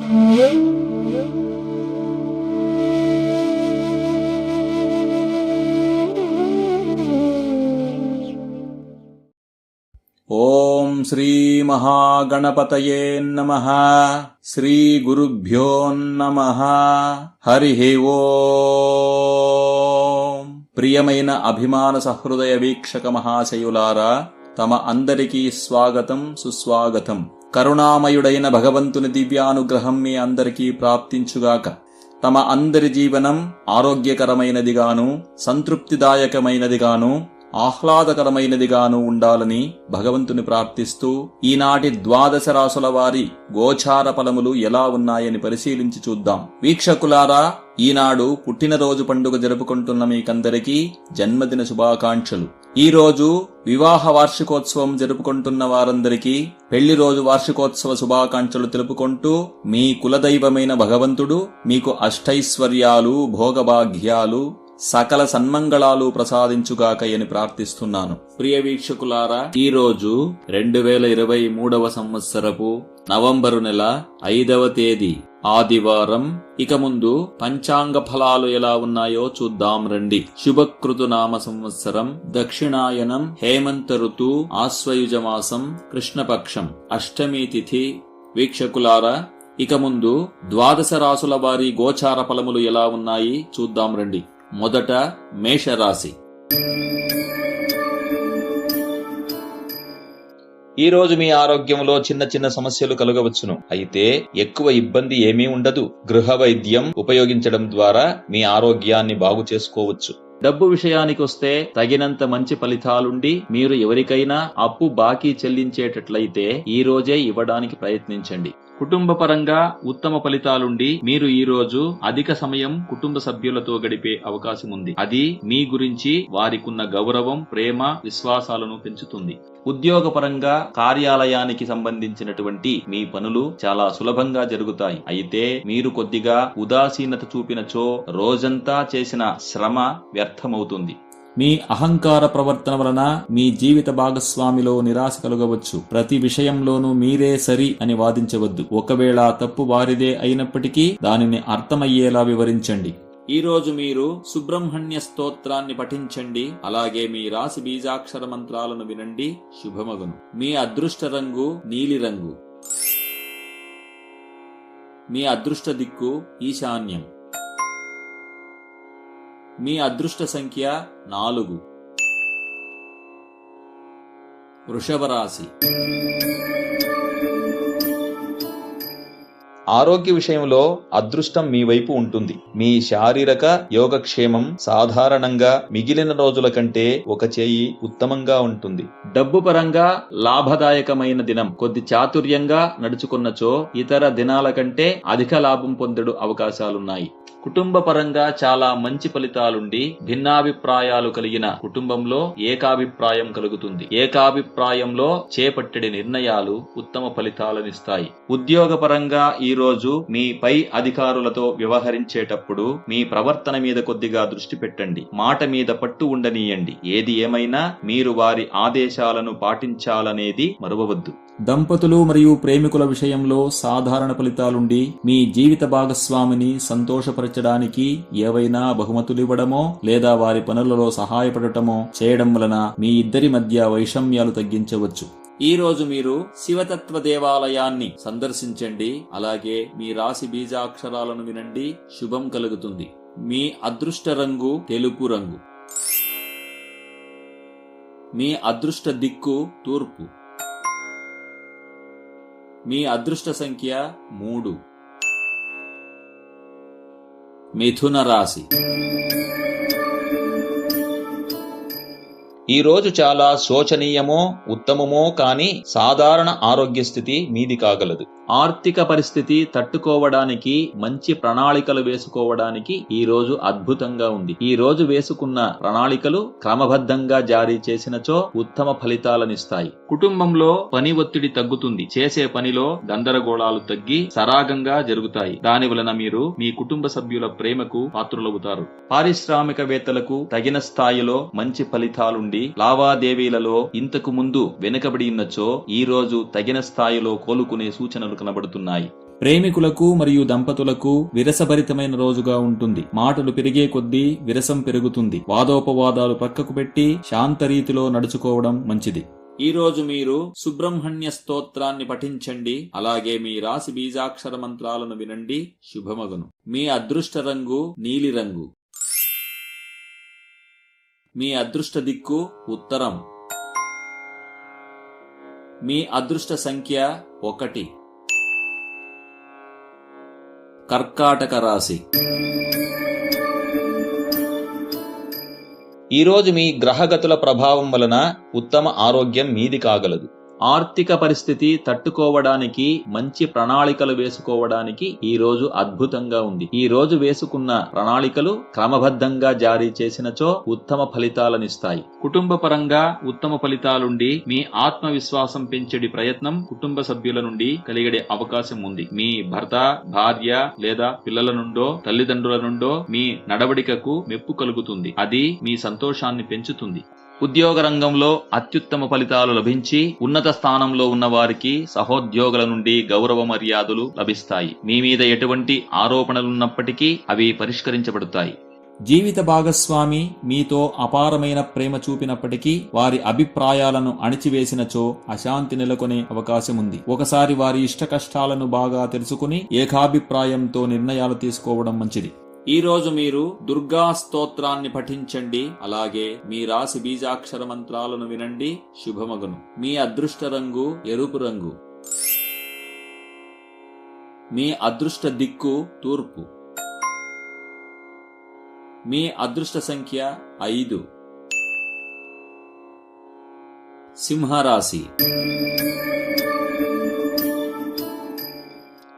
ఓం శ్రీ మహాగణపతయే నమః. శ్రీ గురుభ్యో నమః. హరి ఓం. ప్రియమైన అభిమాన సహృదయ వీక్షక మహాశయులారా, తమ అందరికీ స్వాగతం, సుస్వాగతం. కరుణామయుడైన భగవంతుని దివ్యానుగ్రహం మీ అందరికీ ప్రాప్తించుగాక. తమ అందరి జీవనం ఆరోగ్యకరమైనదిగాను, సంతృప్తిదాయకమైనదిగాను, ఆహ్లాదకరమైనదిగాను ఉండాలని భగవంతుని ప్రార్థిస్తూ ఈనాటి 12 రాసుల వారి గోచార ఫలములు ఎలా ఉన్నాయని పరిశీలించి చూద్దాం. వీక్షకులారా, ఈనాడు పుట్టినరోజు పండుగ జరుపుకుంటున్న మీకందరికీ జన్మదిన శుభాకాంక్షలు. ఈ రోజు వివాహ వార్షికోత్సవం జరుపుకుంటున్న వారందరికీ పెళ్లి రోజు వార్షికోత్సవ శుభాకాంక్షలు తెలుపుకుంటూ, మీ కులదైవమైన భగవంతుడు మీకు అష్టైశ్వర్యాలు, భోగభాగ్యాలు, సకల సన్మంగళాలు ప్రసాదించుగాకయని ప్రార్థిస్తున్నాను. ప్రియ వీక్షకులారా, ఈ రోజు 2023వ సంవత్సరపు నవంబరు నెల 5వ తేదీ ఆదివారం. ఇక ముందు పంచాంగ ఫలాలు ఎలా ఉన్నాయో చూద్దాం రండి. శుభకృతు నామ సంవత్సరం, దక్షిణాయనం, హేమంత ఋతు, ఆశ్వయుజ మాసం, కృష్ణపక్షం, అష్టమి తిథి. వీక్షకులారా, ఇక ముందు 12 రాసుల వారి గోచార ఫలములు ఎలా ఉన్నాయి చూద్దాం రండి. మొదట మేషరాశి. ఈ రోజు మీ ఆరోగ్యంలో చిన్న చిన్న సమస్యలు కలగవచ్చును. అయితే ఎక్కువ ఇబ్బంది ఏమీ ఉండదు. గృహ వైద్యం ఉపయోగించడం ద్వారా మీ ఆరోగ్యాన్ని బాగు చేసుకోవచ్చు. డబ్బు విషయానికొస్తే తగినంత మంచి ఫలితాలుండి మీరు ఎవరికైనా అప్పు బాకీ చెల్లించేటట్లయితే ఈ రోజే ఇవ్వడానికి ప్రయత్నించండి. కుటుంబ పరంగా ఉత్తమ ఫలితాలుండి మీరు ఈ రోజు అధిక సమయం కుటుంబ సభ్యులతో గడిపే అవకాశం ఉంది. అది మీ గురించి వారికున్న గౌరవం, ప్రేమ, విశ్వాసాలను పెంచుతుంది. ఉద్యోగపరంగా కార్యాలయానికి సంబంధించినటువంటి మీ పనులు చాలా సులభంగా జరుగుతాయి. అయితే మీరు కొద్దిగా ఉదాసీనత చూపినచో రోజంతా చేసిన శ్రమ వ్యర్థమవుతుంది. మీ అహంకార ప్రవర్తన వలన మీ జీవిత భాగస్వామిలో నిరాశ కలుగవచ్చు. ప్రతి విషయంలోనూ మీరే సరి అని వాదించవద్దు. ఒకవేళ తప్పు వారిదే అయినప్పటికీ దానిని అర్థమయ్యేలా వివరించండి. ఈ రోజు మీరు సుబ్రహ్మణ్య స్తోత్రాన్ని పఠించండి. అలాగే మీ రాశి బీజాక్షర మంత్రాలను వినండి. శుభమగును. మీ అదృష్ట రంగు నీలిరంగు. మీ అదృష్ట దిక్కు ఈశాన్యం. మీ అదృష్ట సంఖ్య 4. వృషభ రాశి. ఆరోగ్య విషయంలో అదృష్టం మీ వైపు ఉంటుంది. మీ శారీరక యోగక్షేమం సాధారణంగా మిగిలిన రోజుల కంటే ఒక చేయి ఉత్తమంగా ఉంటుంది. డబ్బు పరంగా లాభదాయకమైన దినం. కొద్ది చాతుర్యంగా నడుచుకున్నచో ఇతర దినాల కంటే అధిక లాభం పొందడు అవకాశాలున్నాయి. కుటుంబ పరంగా చాలా మంచి ఫలితాలుండి భిన్నాభిప్రాయాలు కలిగిన కుటుంబంలో ఏకాభిప్రాయం కలుగుతుంది. ఏకాభిప్రాయంలో చేపట్టడి నిర్ణయాలు ఉత్తమ ఫలితాలనిస్తాయి. ఉద్యోగ పరంగా ఈ రోజు మీ పై అధికారులతో వ్యవహరించేటప్పుడు మీ ప్రవర్తన మీద కొద్దిగా దృష్టి పెట్టండి. మాట మీద పట్టు ఉండనీయండి. ఏది ఏమైనా మీరు వారి ఆదేశాలను పాటించాలనేది మరువవద్దు. దంపతులు మరియు ప్రేమికుల విషయంలో సాధారణ ఫలితాలుండి మీ జీవిత భాగస్వామిని సంతోషపరచడానికి ఏవైనా బహుమతులివ్వడమో లేదా వారి పనులలో సహాయపడటమో చేయడం వలన మీ ఇద్దరి మధ్య వైషమ్యాలు తగ్గించవచ్చు. ఈ రోజు మీరు శివతత్వ దేవాలయాన్ని సందర్శించండి. అలాగే మీ రాశి బీజాక్షరాలను వినండి. శుభం కలుగుతుంది. మీ అదృష్ట రంగు తెలుపు రంగు. మీ అదృష్ట దిక్కు తూర్పు. మీ అదృష్ట సంఖ్య 3. మిథున రాశి. ఈ రోజు చాలా శోచనీయమో ఉత్తమమో కాని సాధారణ ఆరోగ్య స్థితి మీది కాగలదు. ఆర్థిక పరిస్థితి తట్టుకోవడానికి మంచి ప్రణాళికలు వేసుకోవడానికి ఈ రోజు అద్భుతంగా ఉంది. ఈ రోజు వేసుకున్న ప్రణాళికలు క్రమబద్ధంగా జారీ చేసినచో ఉత్తమ ఫలితాలనిస్తాయి. కుటుంబంలో పని ఒత్తిడి తగ్గుతుంది. చేసే పనిలో గందరగోళాలు తగ్గి సరాగంగా జరుగుతాయి. దాని వలన మీరు మీ కుటుంబ సభ్యుల ప్రేమకు పాత్రులవుతారు. పారిశ్రామికవేత్తలకు తగిన స్థాయిలో మంచి ఫలితాలుండి లావాదేవీలలో ఇంతకు ముందు వెనుకబడి ఉన్నచో ఈ రోజు తగిన స్థాయిలో కోలుకునే సూచనలు కనబడుతున్నాయి. ప్రేమికులకు మరియు దంపతులకు విరసభరితమైన రోజుగా ఉంటుంది. మాటలు పెరిగే కొద్దీ విరసం పెరుగుతుంది. వాదోపవాదాలు పక్కకు పెట్టి శాంతరీతిలో నడుచుకోవడం మంచిది. ఈ రోజు మీరు సుబ్రహ్మణ్య స్తోత్రాన్ని పఠించండి. అలాగే మీ రాశి బీజాక్షర మంత్రాలను వినండి. శుభమగును. మీ అదృష్ట రంగు నీలిరంగు. మీ అదృష్ట దిక్కు ఉత్తరం. మీ అదృష్ట సంఖ్య 1. కర్కాటక రాశి. ఈరోజు మీ గ్రహగతుల ప్రభావం వలన ఉత్తమ ఆరోగ్యం మీది కాగలదు. ఆర్థిక పరిస్థితి తట్టుకోవడానికి మంచి ప్రణాళికలు వేసుకోవడానికి ఈ రోజు అద్భుతంగా ఉంది. ఈ రోజు వేసుకున్న ప్రణాళికలు క్రమబద్ధంగా జారీ చేసినచో ఉత్తమ ఫలితాలనిస్తాయి. కుటుంబ పరంగా ఉత్తమ ఫలితాలుండి మీ ఆత్మవిశ్వాసం పెంచేడి ప్రయత్నం కుటుంబ సభ్యుల నుండి కలిగే అవకాశం ఉంది. మీ భర్త, భార్య లేదా పిల్లల నుండో తల్లిదండ్రుల నుండో మీ నడవడికకు మెప్పు కలుగుతుంది. అది మీ సంతోషాన్ని పెంచుతుంది. ఉద్యోగ రంగంలో అత్యుత్తమ ఫలితాలు లభించి ఉన్నత స్థానంలో ఉన్న వారికి సహోద్యోగుల నుండి గౌరవ మర్యాదలు లభిస్తాయి. మీ మీద ఎటువంటి ఆరోపణలున్నప్పటికీ అవి పరిష్కరించబడతాయి. జీవిత భాగస్వామి మీతో అపారమైన ప్రేమ చూపినప్పటికీ వారి అభిప్రాయాలను అణిచివేసినచో అశాంతి నెలకొనే అవకాశం ఉంది. ఒకసారి వారి ఇష్ట కష్టాలను బాగా తెలుసుకుని ఏకాభిప్రాయంతో నిర్ణయాలు తీసుకోవడం మంచిది. ఈ రోజు మీరు దుర్గా స్తోత్రాన్ని పఠించండి. అలాగే మీ రాశి బీజాక్షర మంత్రాలను వినండి. శుభమగును. మీ అదృష్ట రంగు ఎరుపు రంగు. మీ అదృష్ట దిక్కు తూర్పు. మీ అదృష్ట సంఖ్య 5. సింహరాశి.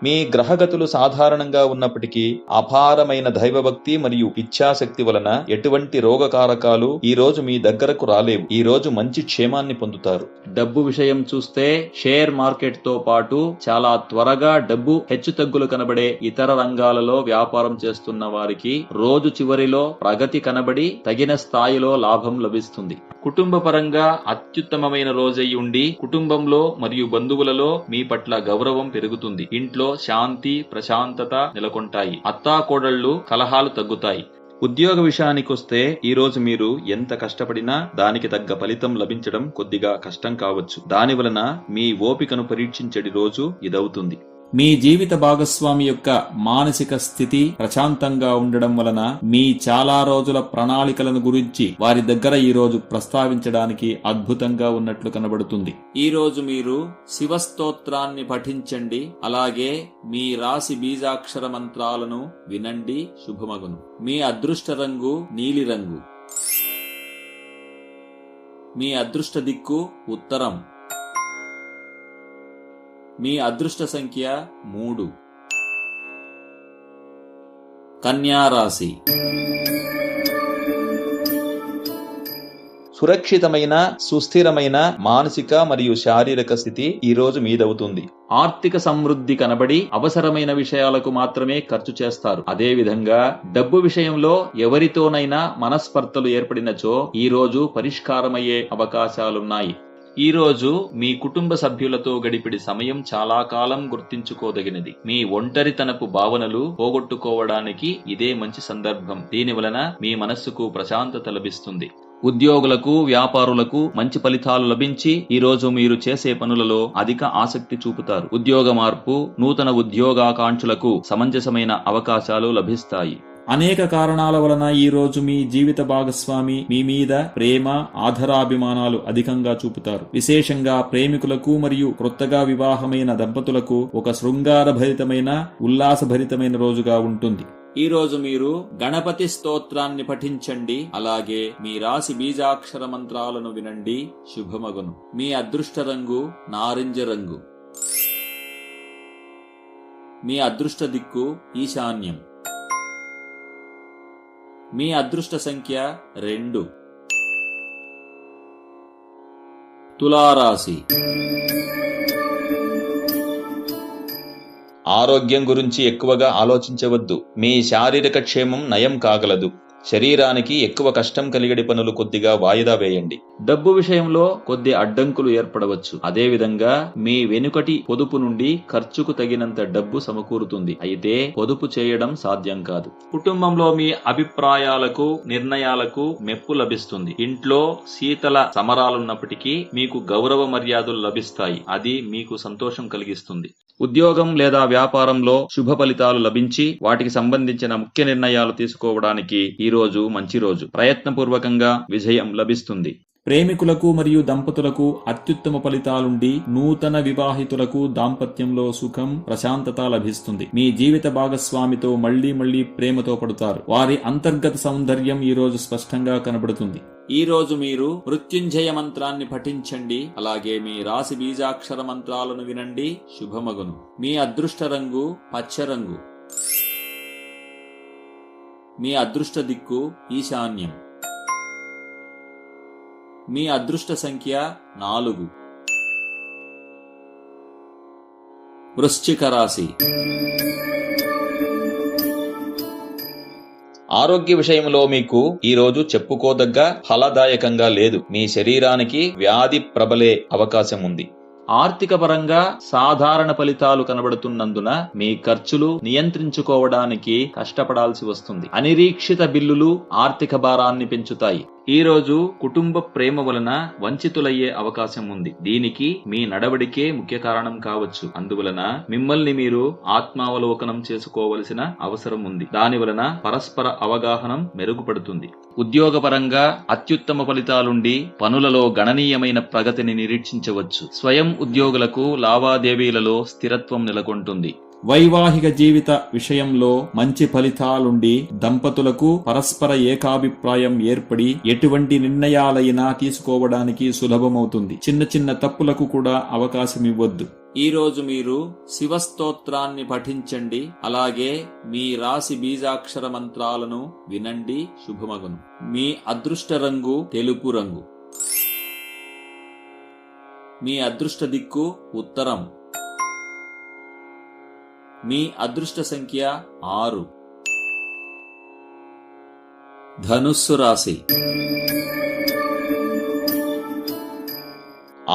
మీ గ్రహగతులు సాధారణంగా ఉన్నప్పటికీ అపారమైన దైవభక్తి మరియు ఇచ్ఛాశక్తి వలన ఎటువంటి రోగకారకాలు ఈ రోజు మీ దగ్గరకు రాలేవు. ఈ రోజు మంచి క్షేమాన్ని పొందుతారు. డబ్బు విషయం చూస్తే షేర్ మార్కెట్ తో పాటు చాలా త్వరగా డబ్బు హెచ్చుతగ్గులు కనబడే ఇతర రంగాలలో వ్యాపారం చేస్తున్న వారికి రోజు చివరిలో ప్రగతి కనబడి తగిన స్థాయిలో లాభం లభిస్తుంది. కుటుంబ పరంగా అత్యుత్తమమైన రోజయ్యి ఉండి కుటుంబంలో మరియు బంధువులలో మీ పట్ల గౌరవం పెరుగుతుంది. ఇంట్లో శాంతి ప్రశాంతత నెలకొంటాయి. అత్తాకోడళ్లు కలహాలు తగ్గుతాయి. ఉద్యోగ విషయానికొస్తే ఈ రోజు మీరు ఎంత కష్టపడినా దానికి తగ్గ ఫలితం లభించడం కొద్దిగా కష్టం కావచ్చు. దాని వలన మీ ఓపికను పరీక్షించడి రోజు ఇదవుతుంది. మీ జీవిత భాగస్వామి యొక్క మానసిక స్థితి ప్రశాంతంగా ఉండడం వలన మీ చాలా రోజుల ప్రణాళికలను గురించి వారి దగ్గర ఈ రోజు ప్రస్తావించడానికి అద్భుతంగా ఉన్నట్లు కనబడుతుంది. ఈ రోజు మీరు శివస్తోత్రాన్ని పఠించండి. అలాగే మీ రాశి బీజాక్షర మంత్రాలను వినండి. శుభమగును. మీ అదృష్ట రంగు నీలిరంగు. మీ అదృష్ట దిక్కు ఉత్తరం. మీ అదృష్ట సంఖ్య 3. కన్యా రాశి. సురక్షితమైన సుస్థిరమైన మానసిక మరియు శారీరక స్థితి ఈ రోజు మీదవుతుంది. ఆర్థిక సమృద్ధి కనబడి అవసరమైన విషయాలకు మాత్రమే ఖర్చు చేస్తారు. అదే విధంగా డబ్బు విషయంలో ఎవరితోనైనా మనస్పర్ధలు ఏర్పడినచో ఈ రోజు పరిష్కారమయ్యే అవకాశాలున్నాయి. ఈ రోజు మీ కుటుంబ సభ్యులతో గడిపిడి సమయం చాలా కాలం గుర్తించుకోదగినది. మీ ఒంటరితనపు భావనలు పోగొట్టుకోవడానికి ఇదే మంచి సందర్భం. దీని వలన మీ మనస్సుకు ప్రశాంతత లభిస్తుంది. ఉద్యోగులకు వ్యాపారులకు మంచి ఫలితాలు లభించి ఈ రోజు మీరు చేసే పనులలో అధిక ఆసక్తి చూపుతారు. ఉద్యోగ మార్పు, నూతన ఉద్యోగాకాంక్షలకు సమంజసమైన అవకాశాలు లభిస్తాయి. అనేక కారణాల వలన ఈ రోజు మీ జీవిత భాగస్వామి మీ మీద ప్రేమ ఆదరాభిమానాలు అధికంగా చూపుతారు. విశేషంగా ప్రేమికులకు మరియు క్రొత్తగా వివాహమైన దంపతులకు ఒక శృంగారభరితమైన ఉల్లాసభరితమైన రోజుగా ఉంటుంది. ఈ రోజు మీరు గణపతి స్తోత్రాన్ని పఠించండి. అలాగే మీ రాశి బీజాక్షర మంత్రాలను వినండి. శుభమగును. మీ అదృష్ట రంగు నారింజ రంగు. మీ అదృష్ట దిక్కు ఈశాన్యం. మీ అదృష్ట సంఖ్య 2. తులారాశి. ఆరోగ్యం గురించి ఎక్కువగా ఆలోచించవద్దు. మీ శారీరక క్షేమం నయం కాగలదు. శరీరానికి ఎక్కువ కష్టం కలిగడి పనులు కొద్దిగా వాయిదా వేయండి. డబ్బు విషయంలో కొద్ది అడ్డంకులు ఏర్పడవచ్చు. అదేవిధంగా మీ వెనుకటి పొదుపు నుండి ఖర్చుకు తగినంత డబ్బు సమకూరుతుంది. అయితే పొదుపు చేయడం సాధ్యం కాదు. కుటుంబంలో మీ అభిప్రాయాలకు నిర్ణయాలకు మెప్పు లభిస్తుంది. ఇంట్లో శీతల సమరాలున్నప్పటికీ మీకు గౌరవ మర్యాదలు లభిస్తాయి. అది మీకు సంతోషం కలిగిస్తుంది. ఉద్యోగం లేదా వ్యాపారంలో శుభ ఫలితాలు లభించి వాటికి సంబంధించిన ముఖ్య నిర్ణయాలు తీసుకోవడానికి ఈ రోజు మంచి రోజు. ప్రయత్నపూర్వకంగా విజయం లభిస్తుంది. ప్రేమికులకు మరియు దంపతులకు అత్యుత్తమ ఫలితాలుండి నూతన వివాహితులకు దాంపత్యంలో సుఖం, ప్రశాంతత లభిస్తుంది. మీ జీవిత భాగస్వామితో మళ్లీ ప్రేమతో పడతారు. వారి అంతర్గత సౌందర్యం ఈ రోజు స్పష్టంగా కనబడుతుంది. ఈ రోజు మీరు మృత్యుంజయ మంత్రాన్ని పఠించండి. అలాగే మీ రాశి బీజాక్షర మంత్రాలను వినండి. శుభమగును. మీ అదృష్ట రంగు పచ్చ రంగు. మీ అదృష్ట దిక్కు ఈశాన్యం. మీ అదృష్ట సంఖ్య 4. వృశ్చిక రాశి. ఆరోగ్య విషయంలో మీకు ఈ రోజు చెప్పుకోదగ్గ ఫలదాయకంగా లేదు. మీ శరీరానికి వ్యాధి ప్రబలే అవకాశం ఉంది. ఆర్థిక పరంగా సాధారణ ఫలితాలు కనబడుతున్నందున మీ ఖర్చులు నియంత్రించుకోవడానికి కష్టపడాల్సి వస్తుంది. అనిరీక్షిత బిల్లులు ఆర్థిక భారాన్ని పెంచుతాయి. ఈ రోజు కుటుంబ ప్రేమ వలన వంచితులయ్యే అవకాశం ఉంది. దీనికి మీ నడవడికే ముఖ్య కారణం కావచ్చు. అందువలన మిమ్మల్ని మీరు ఆత్మావలోకనం చేసుకోవలసిన అవసరం ఉంది. దాని వలన పరస్పర అవగాహనం మెరుగుపడుతుంది. ఉద్యోగపరంగా అత్యుత్తమ ఫలితాలుండి పనులలో గణనీయమైన ప్రగతిని నిరీక్షించవచ్చు. స్వయం ఉద్యోగులకు లావాదేవీలలో స్థిరత్వం నెలకొంటుంది. వైవాహిక జీవిత విషయంలో మంచి ఫలితాలుండి దంపతులకు పరస్పర ఏకాభిప్రాయం ఏర్పడి ఎటువంటి నిర్ణయాలైనా తీసుకోవడానికి సులభమవుతుంది. చిన్న తప్పులకు కూడా అవకాశం ఇవ్వద్దు. ఈ రోజు మీరు శివస్తోత్రాన్ని పఠించండి. అలాగే మీ రాశి బీజాక్షర మంత్రాలను వినండి. శుభమగును. మీ అదృష్ట రంగు తెలుపు రంగు. మీ అదృష్ట దిక్కు ఉత్తరం. మీ అదృష్ట సంఖ్య 6. ధనుస్సు రాశి.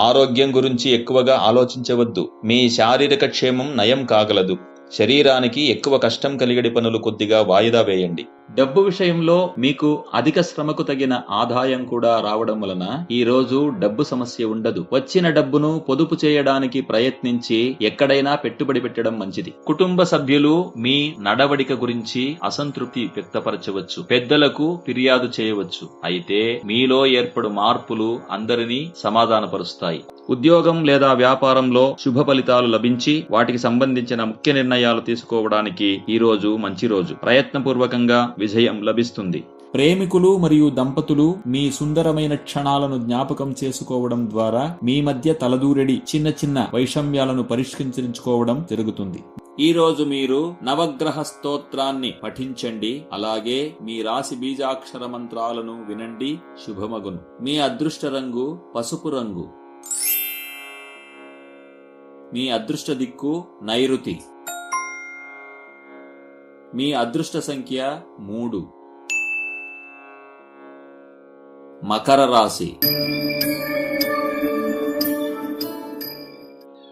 ఆరోగ్యం గురించి ఎక్కువగా ఆలోచించవద్దు. మీ శారీరక క్షేమం నయం కాగలదు. శరీరానికి ఎక్కువ కష్టం కలిగడి పనులు కొద్దిగా వాయిదా వేయండి. డబ్బు విషయంలో మీకు అధిక శ్రమకు తగిన ఆదాయం కూడా రావడం వలన ఈ రోజు డబ్బు సమస్య ఉండదు. వచ్చిన డబ్బును పొదుపు చేయడానికి ప్రయత్నించి ఎక్కడైనా పెట్టుబడి పెట్టడం మంచిది. కుటుంబ సభ్యులు మీ నడవడిక గురించి అసంతృప్తి వ్యక్తపరచవచ్చు. పెద్దలకు ఫిర్యాదు చేయవచ్చు. అయితే మీలో ఏర్పడు మార్పులు అందరినీ సమాధానపరుస్తాయి. ఉద్యోగం లేదా వ్యాపారంలో శుభ ఫలితాలు లభించి వాటికి సంబంధించిన ముఖ్య నిర్ణయాలు తీసుకోవడానికి ఈ రోజు మంచి రోజు. ప్రయత్నపూర్వకంగా విజయం లభిస్తుంది. ప్రేమికులు మరియు దంపతులు మీ సుందరమైన క్షణాలను జ్ఞాపకం చేసుకోవడం ద్వారా మీ మధ్య తలదూరెడి చిన్న వైషమ్యాలను పరిష్కరించుకోవడం జరుగుతుంది. ఈ రోజు మీరు నవగ్రహ స్తోత్రాన్ని పఠించండి. అలాగే మీ రాశి బీజాక్షర మంత్రాలను వినండి. శుభమగును. మీ అదృష్ట రంగు పసుపు రంగు. మీ అదృష్ట దిక్కు నైరుతి. మీ అదృష్ట సంఖ్య 3. మకర రాశి.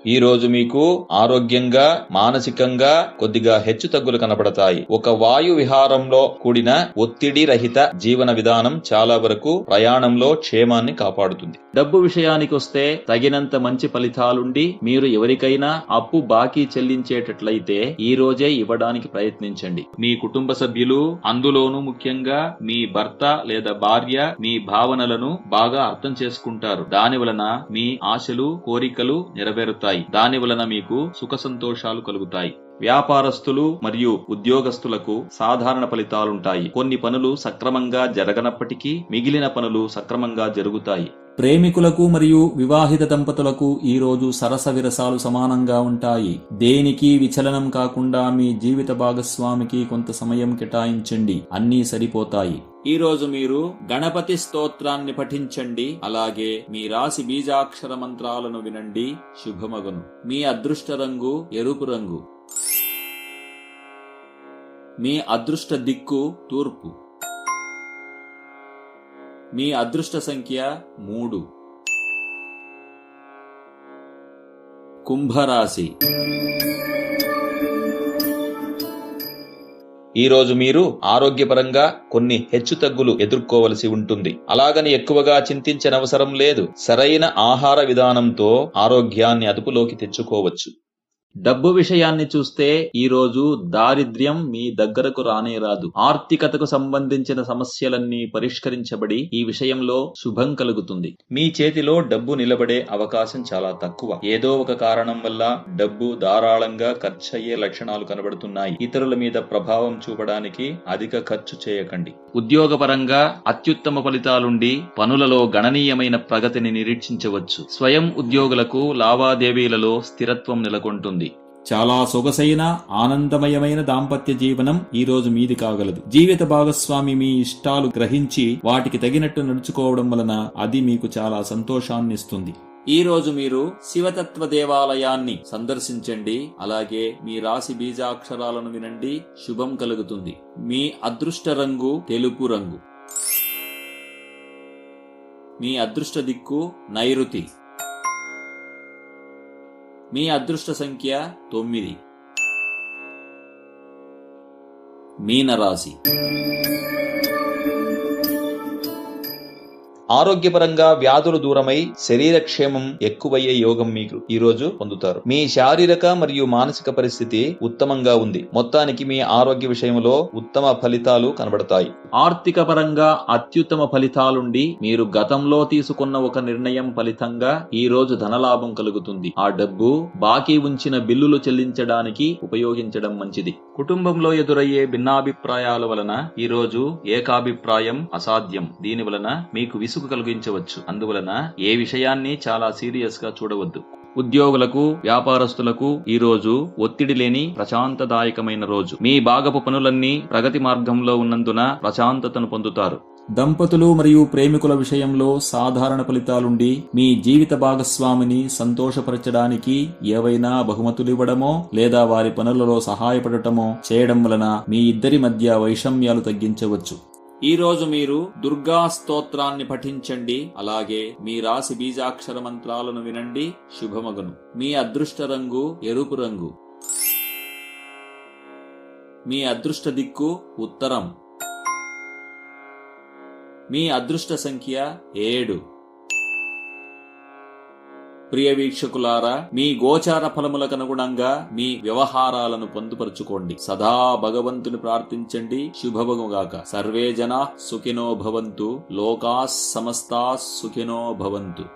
ఈ రోజు మీకు ఆరోగ్యంగా మానసికంగా కొద్దిగా హెచ్చుతగ్గులు కనబడతాయి. ఒక వాయు విహారంలో కూడిన ఒత్తిడి రహిత జీవన విధానం చాలా వరకు ప్రయాణంలో క్షేమాన్ని కాపాడుతుంది. డబ్బు విషయానికి వస్తే తగినంత మంచి ఫలితాలుండి మీరు ఎవరికైనా అప్పు బాకీ చెల్లించేటట్లయితే ఈ రోజే ఇవ్వడానికి ప్రయత్నించండి. మీ కుటుంబ సభ్యులు, అందులోనూ ముఖ్యంగా మీ భర్త లేదా భార్య మీ భావనలను బాగా అర్థం చేసుకుంటారు. దాని వలన మీ ఆశలు, కోరికలు నెరవేరుతాయి. దాని వలన మీకు సుఖ సంతోషాలు కలుగుతాయి. వ్యాపారస్తులు మరియు ఉద్యోగస్తులకు సాధారణ ఫలితాలుంటాయి. కొన్ని పనులు సక్రమంగా జరగనప్పటికీ మిగిలిన పనులు సక్రమంగా జరుగుతాయి. ప్రేమికులకు మరియు వివాహిత దంపతులకు ఈ రోజు సరస విరసాలు సమానంగా ఉంటాయి. దేనికి విచలనం కాకుండా మీ జీవిత భాగస్వామికి కొంత సమయం కేటాయించండి. అన్నీ సరిపోతాయి. ఈ రోజు మీరు గణపతి స్తోత్రాన్ని పఠించండి. అలాగే మీ రాశి బీజాక్షర మంత్రాలను వినండి. శుభమగును. మీ అదృష్ట రంగు ఎరుపు రంగు. మీ అదృష్ట దిక్కు తూర్పు. మీ అదృష్ట సంఖ్య 3. కుంభరాశి. ఈ రోజు మీరు ఆరోగ్యపరంగా కొన్ని హెచ్చుతగ్గులు ఎదుర్కోవలసి ఉంటుంది. అలాగని ఎక్కువగా చింతించనవసరం లేదు. సరైన ఆహార విధానంతో ఆరోగ్యాన్ని అదుపులోకి తెచ్చుకోవచ్చు. డబ్బు విషయాన్ని చూస్తే ఈ రోజు దారిద్ర్యం మీ దగ్గరకు రానే రాదు. ఆర్థికతకు సంబంధించిన సమస్యలన్నీ పరిష్కరించబడి ఈ విషయంలో శుభం కలుగుతుంది. మీ చేతిలో డబ్బు నిలబడే అవకాశం చాలా తక్కువ. ఏదో ఒక కారణం వల్ల డబ్బు ధారాళంగా ఖర్చయ్యే లక్షణాలు కనబడుతున్నాయి. ఇతరుల మీద ప్రభావం చూపడానికి అధిక ఖర్చు చేయకండి. ఉద్యోగపరంగా అత్యుత్తమ ఫలితాలుండి పనులలో గణనీయమైన ప్రగతిని నిరీక్షించవచ్చు. స్వయం ఉద్యోగులకు లావాదేవీలలో స్థిరత్వం నెలకొంటుంది. చాలా సొగసైన ఆనందమయమైన దాంపత్య జీవనం ఈ రోజు మీది కాగలదు. జీవిత భాగస్వామి మీ ఇష్టాలు గ్రహించి వాటికి తగినట్టు నడుచుకోవడం వలన అది మీకు చాలా సంతోషాన్ని ఇస్తుంది. ఈ రోజు మీరు శివతత్వ దేవాలయాన్ని సందర్శించండి. అలాగే మీ రాశి బీజాక్షరాలను వినండి. శుభం కలుగుతుంది. మీ అదృష్ట రంగు తెలుపు రంగు. మీ అదృష్ట దిక్కు నైరుతి. మీ అదృష్ట సంఖ్య 9. మీనరాశి. ఆరోగ్యపరంగా వ్యాధులు దూరమై శరీర క్షేమం ఎక్కువయ్యే యోగం మీకు ఈ రోజు పొందుతారు. మీ శారీరక మరియు మానసిక పరిస్థితి ఉత్తమంగా ఉంది. మొత్తానికి మీ ఆరోగ్య విషయంలో ఉత్తమ ఫలితాలు కనబడతాయి. ఆర్థిక పరంగా అత్యుత్తమ ఫలితాలుండి మీరు గతంలో తీసుకున్న ఒక నిర్ణయం ఫలితంగా ఈ రోజు ధనలాభం కలుగుతుంది. ఆ డబ్బు బాకీ ఉంచిన బిల్లులు చెల్లించడానికి ఉపయోగించడం మంచిది. కుటుంబంలో ఎదురయ్యే భిన్నాభిప్రాయాల వలన ఈ రోజు ఏకాభిప్రాయం అసాధ్యం. దీని వలన మీకు విసుగు కలిగించవచ్చు. అందువలన ఏ విషయాన్ని చాలా సీరియస్ గా చూడవద్దు. ఉద్యోగులకు వ్యాపారస్తులకు ఈ రోజు ఒత్తిడి లేని ప్రశాంతదాయకమైన రోజు. మీ భాగపు పనులన్నీ ప్రగతి మార్గంలో ఉన్నందున ప్రశాంతతను పొందుతారు. దంపతులు మరియు ప్రేమికుల విషయంలో సాధారణ ఫలితాలుండి మీ జీవిత భాగస్వామిని సంతోషపరచడానికి ఏవైనా బహుమతులివ్వడమో లేదా వారి పనులలో సహాయపడటమో చేయడం వలన మీ ఇద్దరి మధ్య వైషమ్యాలు తగ్గించవచ్చు. ఈ రోజు మీరు దుర్గా స్తోత్రాన్ని పఠించండి. అలాగే మీ రాశి బీజాక్షర మంత్రాలను వినండి. శుభమగును. మీ అదృష్ట రంగు ఎరుపు రంగు. మీ అదృష్ట దిక్కు ఉత్తరం. మీ అదృష్ట సంఖ్య 7. ప్రియ వీక్షకులారా, మీ గోచార ఫలములకు అనుగుణంగా మీ వ్యవహారాలను పొందుపరుచుకోండి. సదా భగవంతుని ప్రార్థించండి. శుభమగుగాక. సర్వే జనా సుఖినో భవంతు. లోకాస్ సమస్తాస్ సుఖినో భవంతు.